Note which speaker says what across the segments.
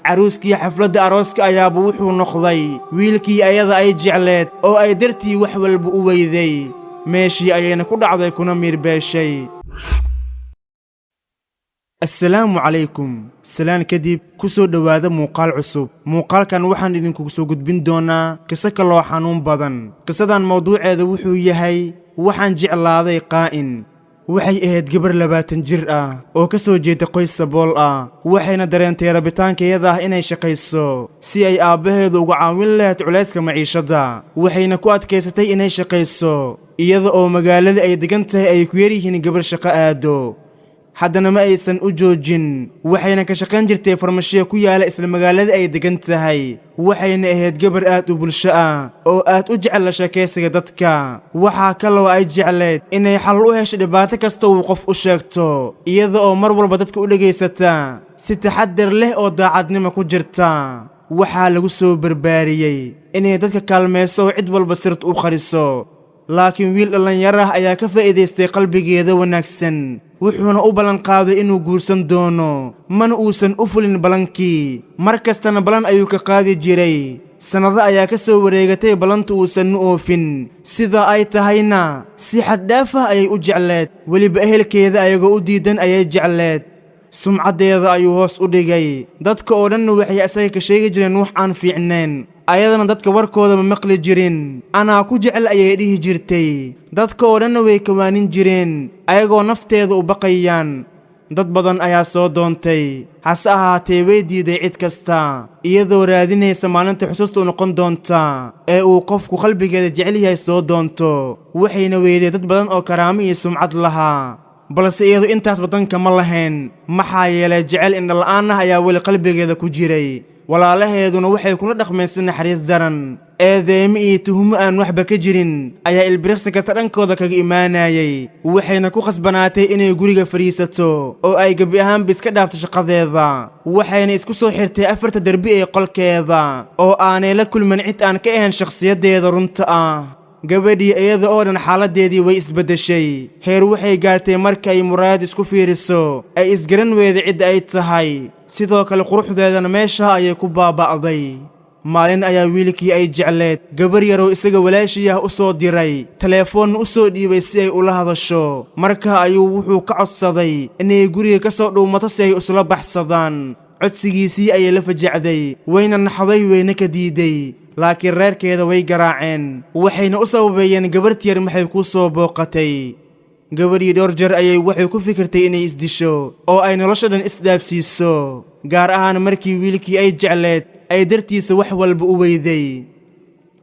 Speaker 1: caruuskii xafladda arooska ayaaba wuxuu noqday wiilkii ayada ay jecleed oo ay dartii wax walba u weyday meeshii ayayna ku dhacday kuna miirbeeshay. السلام عليكم سلام كدب كسو دواده موقال عصب موقال كان وحان إذن كسو قدبين دونا كسك الله حانون بدن قصدان موضوع هذا وحو يهي وحان جعل هذا قائن waxay ahayd gabar 20 jir ah oo ka soo jeeda qoys sabool ah waxayna dareentay rabitaankeeda inay shaqayso si ay aabaheedu uga caawin lahayd culayska maciishada waxayna ku adkaysatay inay shaqayso iyada oo magaalada ay degan tahay ay ku yar yihiin gabar shaqo aado haddana ma aysan u joojin waxayna ka shaqayn jirtay farmashiyo ku yaala isla magaalada ay degan tahay waxayna ahayd gabar aad u bulsho ah oo aad u jecel sheekaysiga dadka waxa kaloo ay jecleed inay xal u hesho dhibaato kasta uu qof u sheegto iyada oo mar walba dadka u dhageysata si taxaddar leh oo daacadnimo ku jirta waxa lagu soo barbaariyay inay dadka kaalmeyso cid walba sirta u qariso laakiin wiil dhalinyaro ah ayaa ka faa'iideystay qalbigeeda wanaagsan wuxuuna u balan qaaday inuu guursan doono mana uusan u fulin balankii markastana balan ayuu ka qaadi jiray sanado ayaa ka soo wareegatay balanta uusan u oofin sida ay tahayna si xad dhaaf ah ayay u jecleed weliba ehelkeeda ayagoo u diidan ayay jecleed sumcadeeda ayuu hoos u dhigay dadka oo dhan waxay asaga ka sheegi jireen wax aan fiicneen ayadana dadka warkooda ma maqli jirin anaa ku jecel ayay dhihi jirtay dadka oo dhan way kawaanin jireen ayagoo nafteeda u baqayaan dad badan ayaa soo doontay hase ahaatee way diiday cid kasta iyadoo raadinaysa maalinta xusuusta u noqon doonta ee uu qofku qalbigeeda jecel yahay soo doonto waxayna weyday dad badan oo karaamo iyo sumcad lahaa balse iyadu intaas badanka ma lahayn maxaa yeelay jecel indhala'aan ah ayaa weli qalbigeeda ku jiray walaalaheeduna waxay kula dhaqmaysan naxariis daran eedeemo iyo tuhumo aan waxba ka jirin ayaa ilbiriqsi kasta dhankooda kaga imaanayay waxayna ku khasbanaatay inay guriga fadhiisato oo ay gebi ahaanba iska dhaafto shaqadeeda waxayna isku soo xirtay 4 darbi ee qolkeeda oo aanay la kulmin cid aan ka ahayn shakhsiyadeeda runta ah gabadhii iyada oo dhan xaaladeedii way isbedeshay heer waxay gaartay markay muraad isku fiiriso ay isgaran weeday cid ay tahay sidoo kale quruxdeedana meesha ayay ku baaba'day maalin ayaa wiilkii ay jecleed gabar yar oo isaga walaashiyah u soo diray telefoon u soo dhiibay si ay ula hadasho marka ayuu wuxuu ka codsaday inay guriga ka soo dhuumato si ay isla baxsadaan codsigiisii ayay la fajacday wayna naxday wayna ka diiday laakiin reerkeeda way garaaceen waxayna u sababeeyeen gabartii yar maxay ku soo booqatay gabadhii dhowr jeer ayay waxay ku fikirtay inay isdisho oo ay nolosha dhan isdhaafsiiso gaar ahaan markii wiilkii ay jecleed ay dartiisa wax walba u weyday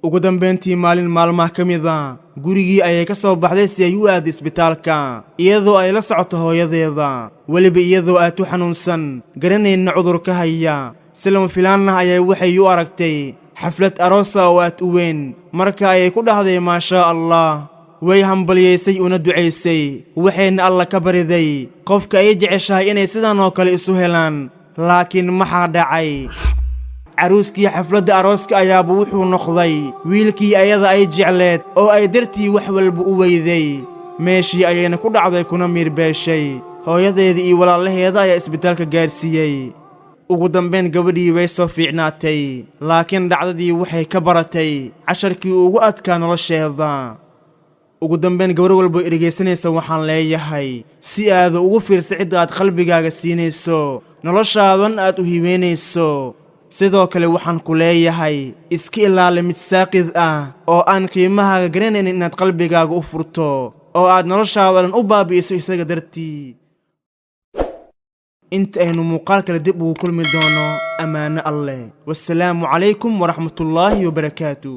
Speaker 1: ugu dambeyntii maalin maalmaha ka mid ah gurigii ayay ka soo baxday si ay u aado isbitaalka iyadoo ay la socoto hooyadeeda weliba iyadoo aad u xanuunsan garanayna cudurka haya si lama filaanah ayay waxay u aragtay xaflad aroosa oo aad u weyn marka ayay ku dhahday maashaa allah way hambalyeysay una ducaysay waxayna alla ka bariday qofka ay jeceshahay inay sidan oo kale isu helaan laakiin maxaa dhacay caruuskii xafladda arooska ayaaba wuxuu noqday wiilkii ayada ay jecleed oo ay dartii wax walba u weyday meeshii ayayna ku dhacday kuna miirbeeshay hooyadeedii iyo walaalaheeda ayaa isbitaalka gaarsiiyey ugu dambeyn gabadhii way soo fiicnaatay laakiin dhacdadii waxay ka baratay casharkii ugu adkaa nolosheeda ugu dambeyn gabar walba dhegeysanaysa waxaan leeyahay si aad ugu fiirso cid aad qalbigaaga siinayso noloshaadan aad u hiiweynayso sidoo kale waxaan ku leeyahay iska ilaali mid saaqid ah oo aan qiimahaaga garanaynin inaad qalbigaaga u furto oo aad noloshaadan u baabi'iso isaga dartii inta aynu muuqaal kale dib ugu kulmi doono ammaano alleh wassalaamu calaykum waraxmatullaahi wabarakaatuh